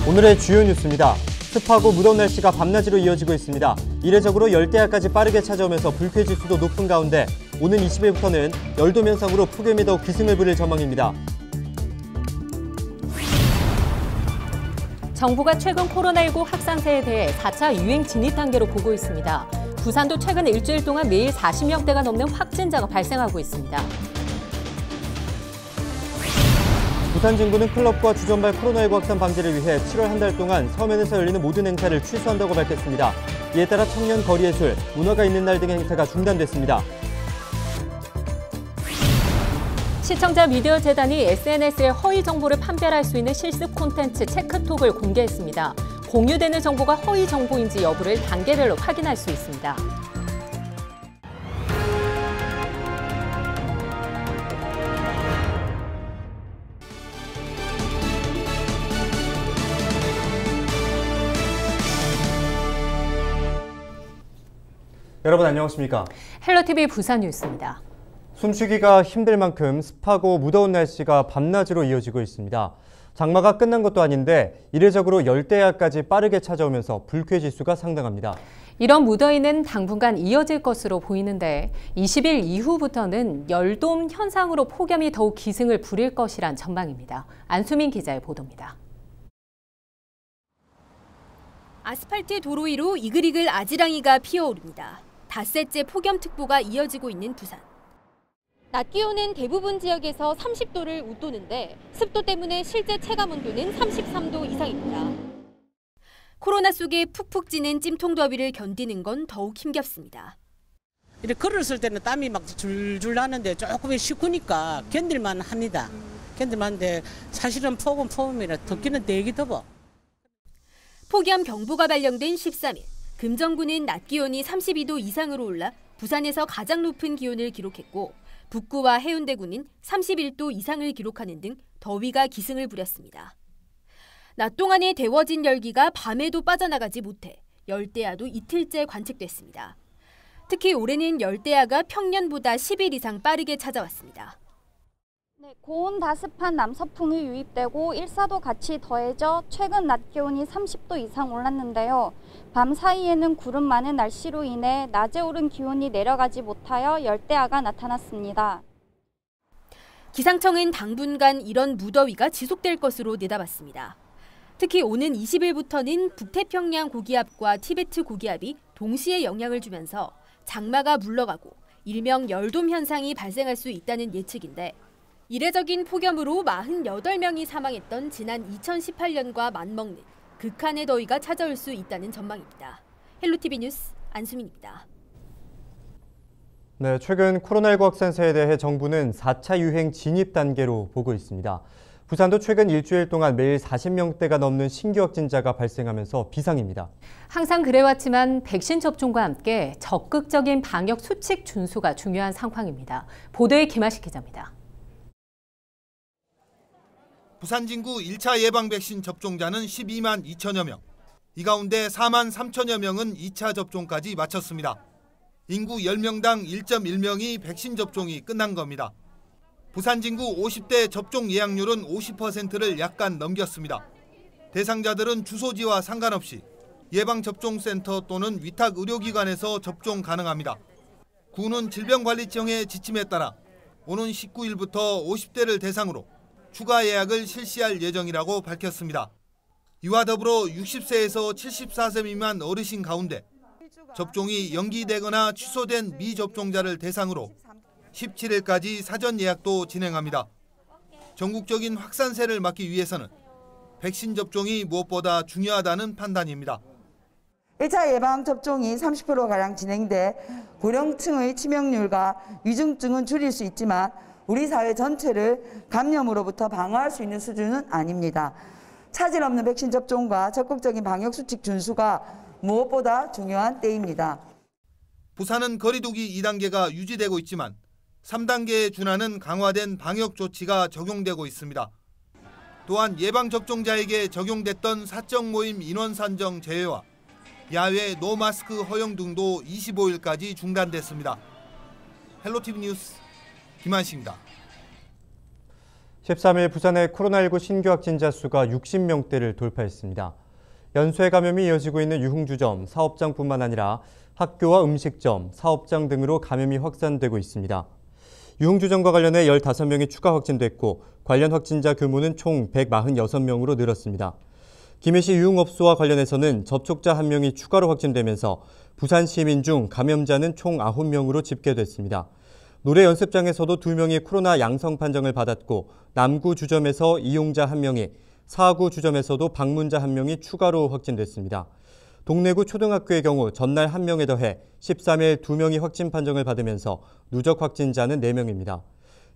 오늘의 주요 뉴스입니다. 습하고 무더운 날씨가 밤낮으로 이어지고 있습니다. 이례적으로 열대야까지 빠르게 찾아오면서 불쾌지수도 높은 가운데 오는 20일부터는 열돔 현상으로 폭염이 더욱 기승을 부릴 전망입니다. 정부가 최근 코로나19 확산세에 대해 4차 유행 진입 단계로 보고 있습니다. 부산도 최근 일주일 동안 매일 40명대가 넘는 확진자가 발생하고 있습니다. 부산 진구는 클럽과 주전발 코로나19 확산 방지를 위해 7월 한 달 동안 서면에서 열리는 모든 행사를 취소한다고 밝혔습니다. 이에 따라 청년 거리예술, 문화가 있는 날 등의 행사가 중단됐습니다. 시청자 미디어 재단이 SNS에 허위 정보를 판별할 수 있는 실습 콘텐츠 체크톡을 공개했습니다. 공유되는 정보가 허위 정보인지 여부를 단계별로 확인할 수 있습니다. 여러분 안녕하십니까? 헬로티비 부산 뉴스입니다. 숨쉬기가 힘들 만큼 습하고 무더운 날씨가 밤낮으로 이어지고 있습니다. 장마가 끝난 것도 아닌데 이례적으로 열대야까지 빠르게 찾아오면서 불쾌지수가 상당합니다. 이런 무더위는 당분간 이어질 것으로 보이는데 20일 이후부터는 열돔 현상으로 폭염이 더욱 기승을 부릴 것이란 전망입니다. 안수민 기자의 보도입니다. 아스팔트 도로 위로 이글이글 아지랑이가 피어오릅니다. 닷새째 폭염특보가 이어지고 있는 부산. 낮 기온은 대부분 지역에서 30도를 웃도는데 습도 때문에 실제 체감 온도는 33도 이상입니다. 코로나 속에 푹푹 찌는 찜통더위를 견디는 건 더욱 힘겹습니다. 이렇게 걸었을 때는 땀이 막 줄줄 나는데 조금 식으니까 견딜만 합니다. 견딜만한데 사실은 폭염이라 덥기는 되게 더워. 폭염 경보가 발령된 13일, 금정구는 낮 기온이 32도 이상으로 올라 부산에서 가장 높은 기온을 기록했고 북구와 해운대구는 31도 이상을 기록하는 등 더위가 기승을 부렸습니다. 낮 동안에 데워진 열기가 밤에도 빠져나가지 못해 열대야도 이틀째 관측됐습니다. 특히 올해는 열대야가 평년보다 10일 이상 빠르게 찾아왔습니다. 고온 다습한 남서풍이 유입되고 일사도 같이 더해져 최근 낮 기온이 30도 이상 올랐는데요. 밤 사이에는 구름 많은 날씨로 인해 낮에 오른 기온이 내려가지 못하여 열대야가 나타났습니다. 기상청은 당분간 이런 무더위가 지속될 것으로 내다봤습니다. 특히 오는 20일부터는 북태평양 고기압과 티베트 고기압이 동시에 영향을 주면서 장마가 물러가고 일명 열돔 현상이 발생할 수 있다는 예측인데 이례적인 폭염으로 48명이 사망했던 지난 2018년과 맞먹는 극한의 더위가 찾아올 수 있다는 전망입니다. 헬로티비 뉴스 안수민입니다. 네, 최근 코로나19 확산세에 대해 정부는 4차 유행 진입 단계로 보고 있습니다. 부산도 최근 일주일 동안 매일 40명대가 넘는 신규 확진자가 발생하면서 비상입니다. 항상 그래왔지만 백신 접종과 함께 적극적인 방역 수칙 준수가 중요한 상황입니다. 보도에 김하식 기자입니다. 부산 진구 1차 예방 백신 접종자는 12만 2천여 명. 이 가운데 4만 3천여 명은 2차 접종까지 마쳤습니다. 인구 10명당 1.1명이 백신 접종이 끝난 겁니다. 부산 진구 50대 접종 예약률은 50%를 약간 넘겼습니다. 대상자들은 주소지와 상관없이 예방접종센터 또는 위탁 의료기관에서 접종 가능합니다. 구는 질병관리청의 지침에 따라 오는 19일부터 50대를 대상으로 추가 예약을 실시할 예정이라고 밝혔습니다. 이와 더불어 60세에서 74세 미만 어르신 가운데 접종이 연기되거나 취소된 미접종자를 대상으로 17일까지 사전 예약도 진행합니다. 전국적인 확산세를 막기 위해서는 백신 접종이 무엇보다 중요하다는 판단입니다. 1차 예방접종이 30%가량 진행돼 고령층의 치명률과 위중증은 줄일 수 있지만 우리 사회 전체를 감염으로부터 방어할 수 있는 수준은 아닙니다. 차질 없는 백신 접종과 적극적인 방역수칙 준수가 무엇보다 중요한 때입니다. 부산은 거리두기 2단계가 유지되고 있지만 3단계에 준하는 강화된 방역 조치가 적용되고 있습니다. 또한 예방접종자에게 적용됐던 사적 모임 인원 산정 제외와 야외 노마스크 허용 등도 25일까지 중단됐습니다. 헬로티비 뉴스 김한식입니다. 13일 부산의 코로나19 신규 확진자 수가 60명대를 돌파했습니다. 연쇄 감염이 이어지고 있는 유흥주점, 사업장뿐만 아니라 학교와 음식점, 사업장 등으로 감염이 확산되고 있습니다. 유흥주점과 관련해 15명이 추가 확진됐고 관련 확진자 규모는 총 146명으로 늘었습니다. 김해시 유흥업소와 관련해서는 접촉자 1명이 추가로 확진되면서 부산 시민 중 감염자는 총 9명으로 집계됐습니다. 노래 연습장에서도 2명이 코로나 양성 판정을 받았고 남구 주점에서 이용자 1명이, 사구 주점에서도 방문자 1명이 추가로 확진됐습니다. 동래구 초등학교의 경우 전날 1명에 더해 13일 2명이 확진 판정을 받으면서 누적 확진자는 4명입니다.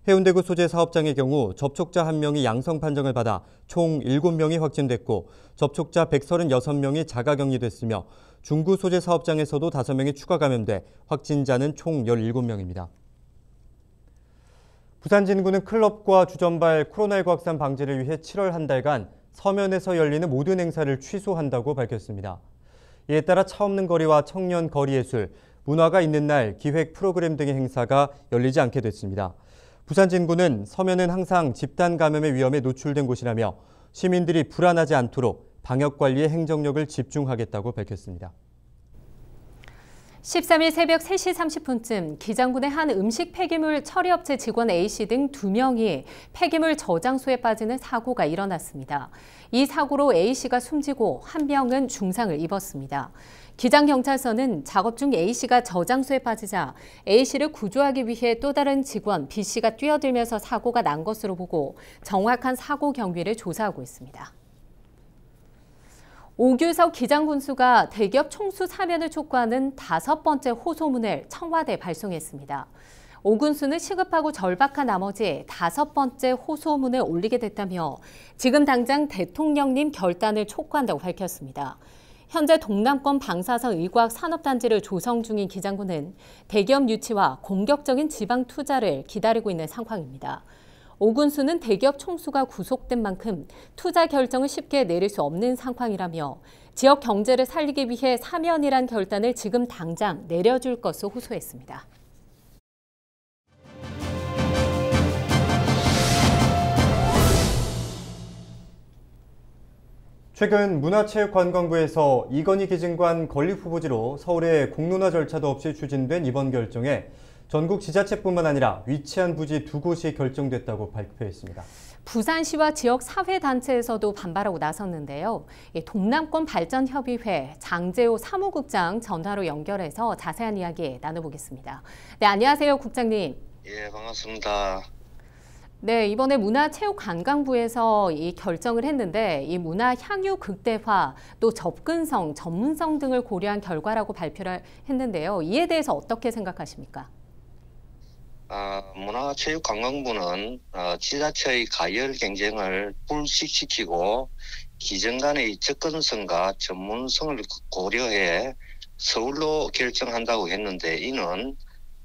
해운대구 소재 사업장의 경우 접촉자 1명이 양성 판정을 받아 총 7명이 확진됐고 접촉자 136명이 자가격리됐으며 중구 소재 사업장에서도 5명이 추가 감염돼 확진자는 총 17명입니다. 부산 진구는 클럽과 주점발 코로나19 확산 방지를 위해 7월 한 달간 서면에서 열리는 모든 행사를 취소한다고 밝혔습니다. 이에 따라 차 없는 거리와 청년 거리예술, 문화가 있는 날 기획 프로그램 등의 행사가 열리지 않게 됐습니다. 부산 진구는 서면은 항상 집단 감염의 위험에 노출된 곳이라며 시민들이 불안하지 않도록 방역관리에 행정력을 집중하겠다고 밝혔습니다. 13일 새벽 3시 30분쯤 기장군의 한 음식 폐기물 처리업체 직원 A씨 등 2명이 폐기물 저장소에 빠지는 사고가 일어났습니다. 이 사고로 A씨가 숨지고 1명은 중상을 입었습니다. 기장경찰서는 작업 중 A씨가 저장소에 빠지자 A씨를 구조하기 위해 또 다른 직원 B씨가 뛰어들면서 사고가 난 것으로 보고 정확한 사고 경위를 조사하고 있습니다. 오규석 기장군수가 대기업 총수 사면을 촉구하는 5번째 호소문을 청와대에 발송했습니다. 오 군수는 시급하고 절박한 나머지 5번째 호소문을 올리게 됐다며 지금 당장 대통령님 결단을 촉구한다고 밝혔습니다. 현재 동남권 방사선 의과학 산업단지를 조성 중인 기장군은 대기업 유치와 공격적인 지방 투자를 기다리고 있는 상황입니다. 오 군수는 대기업 총수가 구속된 만큼 투자 결정을 쉽게 내릴 수 없는 상황이라며 지역 경제를 살리기 위해 사면이란 결단을 지금 당장 내려줄 것으로 호소했습니다. 최근 문화체육관광부에서 이건희 기증관 건립 후보지로 서울의 공론화 절차도 없이 추진된 이번 결정에 전국 지자체뿐만 아니라 위치한 부지 2곳이 결정됐다고 발표했습니다. 부산시와 지역 사회단체에서도 반발하고 나섰는데요. 동남권 발전협의회 장재호 사무국장 전화로 연결해서 자세한 이야기 나눠보겠습니다. 네, 안녕하세요, 국장님. 예, 반갑습니다. 네, 이번에 문화체육관광부에서 이 결정을 했는데 이 문화 향유 극대화, 또 접근성, 전문성 등을 고려한 결과라고 발표를 했는데요. 이에 대해서 어떻게 생각하십니까? 문화체육관광부는 지자체의 가열 경쟁을 불식시키고 기존 간의 접근성과 전문성을 고려해 서울로 결정한다고 했는데 이는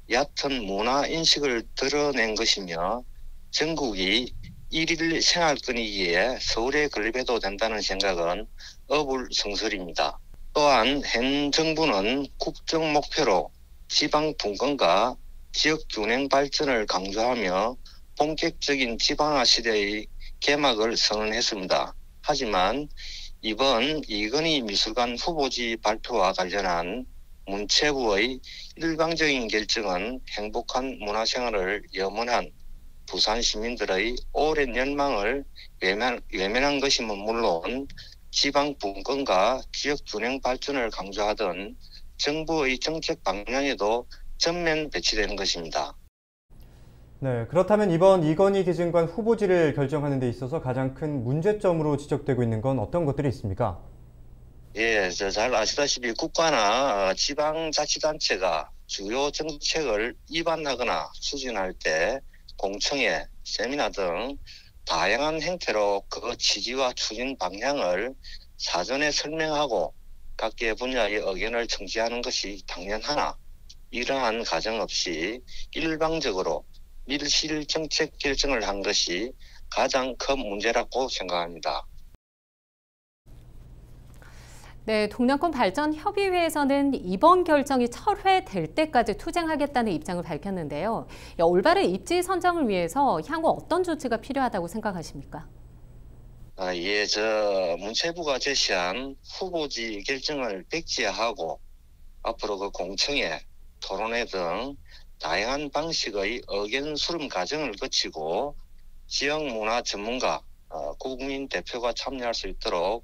얕은 문화 인식을 드러낸 것이며 전국이 일일 생활권이기에 서울에 건립해도 된다는 생각은 어불성설입니다. 또한 현 정부는 국정 목표로 지방 분권과 지역 균형 발전을 강조하며 본격적인 지방화 시대의 개막을 선언했습니다. 하지만 이번 이건희 미술관 후보지 발표와 관련한 문체부의 일방적인 결정은 행복한 문화생활을 염원한 부산 시민들의 오랜 열망을 외면한 것이면 물론 지방 분권과 지역 균형 발전을 강조하던 정부의 정책 방향에도 전면 배치되는 것입니다. 네, 그렇다면 이번 이건희 기증관 후보지를 결정하는 데 있어서 가장 큰 문제점으로 지적되고 있는 건 어떤 것들이 있습니까? 예, 잘 아시다시피 국가나 지방자치단체가 주요 정책을 입안하거나 추진할 때 공청회, 세미나 등 다양한 형태로 그 취지와 추진 방향을 사전에 설명하고 각계 분야의 의견을 청취하는 것이 당연하나 이러한 과정 없이 일방적으로 밀실 정책 결정을 한 것이 가장 큰 문제라고 생각합니다. 네, 동남권 발전 협의회에서는 이번 결정이 철회될 때까지 투쟁하겠다는 입장을 밝혔는데요. 올바른 입지 선정을 위해서 향후 어떤 조치가 필요하다고 생각하십니까? 예, 문체부가 제시한 후보지 결정을 백지화하고 앞으로 그 공청회, 토론회 등 다양한 방식의 의견 수렴 과정을 거치고 지역 문화 전문가, 국민 대표가 참여할 수 있도록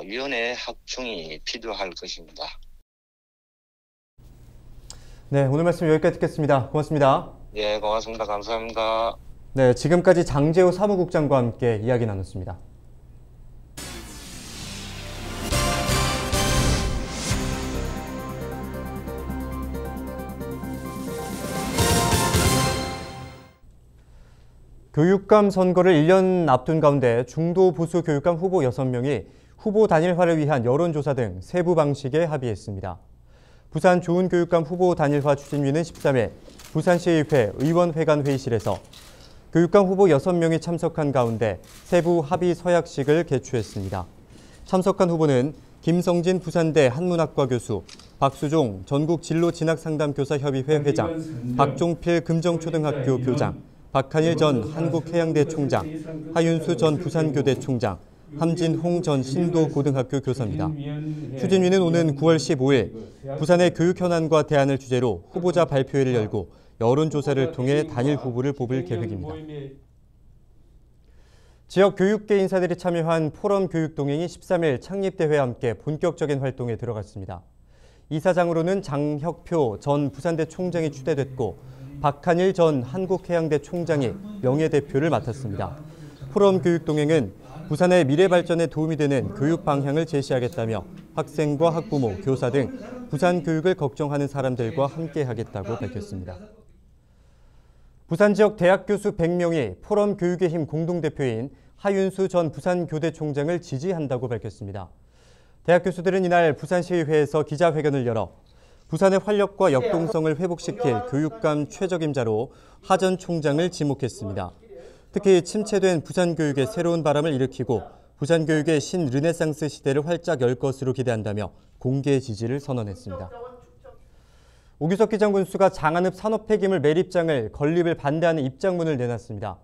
위원회 확충이 필요할 것입니다. 네, 오늘 말씀 여기까지 듣겠습니다. 고맙습니다. 예, 고맙습니다. 감사합니다. 네, 지금까지 장재호 사무국장과 함께 이야기 나눴습니다. 교육감 선거를 1년 앞둔 가운데 중도 보수 교육감 후보 6명이 후보 단일화를 위한 여론조사 등 세부 방식에 합의했습니다. 부산 좋은 교육감 후보 단일화 추진위는 13일 부산시의회 의원회관 회의실에서 교육감 후보 6명이 참석한 가운데 세부 합의 서약식을 개최했습니다. 참석한 후보는 김성진 부산대 한문학과 교수, 박수종 전국진로진학상담교사협의회 회장, 박종필 금정초등학교 교장, 박한일 전 한국해양대 총장, 하윤수 전 부산교대 총장, 함진홍 전 신도고등학교 교사입니다. 추진위는 오는 9월 15일 부산의 교육 현안과 대안을 주제로 후보자 발표회를 열고 여론조사를 통해 단일 후보를 뽑을 계획입니다. 지역 교육계 인사들이 참여한 포럼 교육동행이 13일 창립대회와 함께 본격적인 활동에 들어갔습니다. 이사장으로는 장혁표 전 부산대 총장이 추대됐고 박한일 전 한국해양대 총장이 명예대표를 맡았습니다. 포럼 교육동행은 부산의 미래 발전에 도움이 되는 교육 방향을 제시하겠다며 학생과 학부모, 교사 등 부산 교육을 걱정하는 사람들과 함께하겠다고 밝혔습니다. 부산 지역 대학 교수 100명이 포럼 교육의 힘 공동대표인 하윤수 전 부산교대 총장을 지지한다고 밝혔습니다. 대학 교수들은 이날 부산시의회에서 기자회견을 열어 부산의 활력과 역동성을 회복시킬 교육감 최적임자로 하 전 총장을 지목했습니다. 특히 침체된 부산 교육의 새로운 바람을 일으키고 부산 교육의 신르네상스 시대를 활짝 열 것으로 기대한다며 공개 지지를 선언했습니다. 오규석 기장 군수가 장안읍 산업 폐기물 매립장을 건립을 반대하는 입장문을 내놨습니다.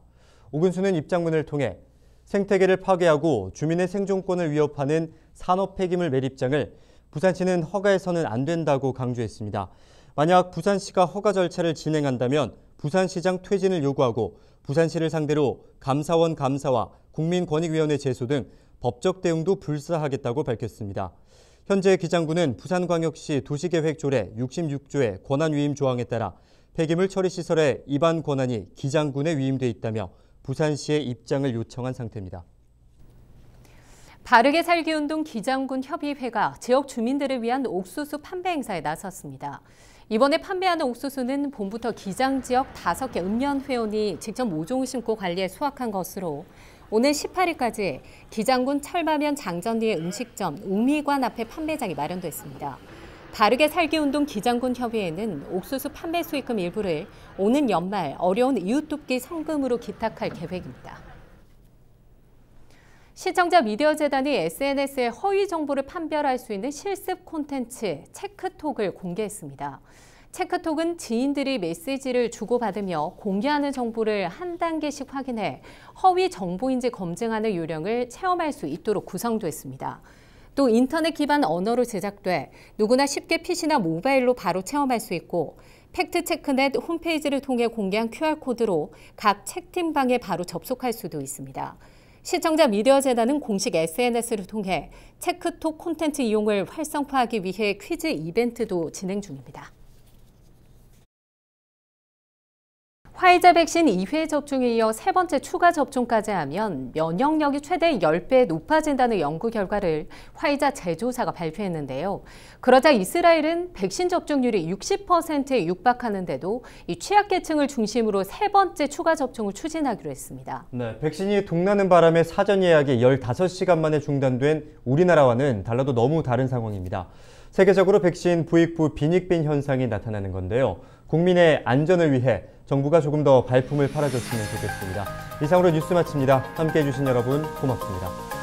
오 군수는 입장문을 통해 생태계를 파괴하고 주민의 생존권을 위협하는 산업 폐기물 매립장을 부산시는 허가해서는 안 된다고 강조했습니다. 만약 부산시가 허가 절차를 진행한다면 부산시장 퇴진을 요구하고 부산시를 상대로 감사원 감사와 국민권익위원회 제소 등 법적 대응도 불사하겠다고 밝혔습니다. 현재 기장군은 부산광역시 도시계획조례 66조의 권한위임 조항에 따라 폐기물 처리 시설의 입안 권한이 기장군에 위임돼 있다며 부산시의 입장을 요청한 상태입니다. 바르게 살기 운동 기장군 협의회가 지역 주민들을 위한 옥수수 판매 행사에 나섰습니다. 이번에 판매하는 옥수수는 봄부터 기장 지역 5개 읍면 회원이 직접 모종을 심고 관리해 수확한 것으로 오늘 18일까지 기장군 철마면 장전리의 음식점 우미관 앞에 판매장이 마련됐습니다. 바르게 살기 운동 기장군 협의회는 옥수수 판매 수익금 일부를 오는 연말 어려운 이웃돕기 성금으로 기탁할 계획입니다. 시청자 미디어재단이 SNS에 허위 정보를 판별할 수 있는 실습 콘텐츠 체크톡을 공개했습니다. 체크톡은 지인들이 메시지를 주고받으며 공개하는 정보를 한 단계씩 확인해 허위 정보인지 검증하는 요령을 체험할 수 있도록 구성됐습니다. 또 인터넷 기반 언어로 제작돼 누구나 쉽게 PC나 모바일로 바로 체험할 수 있고 팩트체크넷 홈페이지를 통해 공개한 QR코드로 각 책팀방에 바로 접속할 수도 있습니다. 시청자 미디어재단은 공식 SNS를 통해 체크톡 콘텐츠 이용을 활성화하기 위해 퀴즈 이벤트도 진행 중입니다. 화이자 백신 2회 접종에 이어 3번째 추가 접종까지 하면 면역력이 최대 10배 높아진다는 연구 결과를 화이자 제조사가 발표했는데요. 그러자 이스라엘은 백신 접종률이 60%에 육박하는데도 이 취약계층을 중심으로 3번째 추가 접종을 추진하기로 했습니다. 네, 백신이 동나는 바람에 사전 예약이 15시간 만에 중단된 우리나라와는 달라도 너무 다른 상황입니다. 세계적으로 백신 부익부 빈익빈 현상이 나타나는 건데요. 국민의 안전을 위해 정부가 조금 더 발품을 팔아줬으면 좋겠습니다. 이상으로 뉴스 마칩니다. 함께해 주신 여러분 고맙습니다.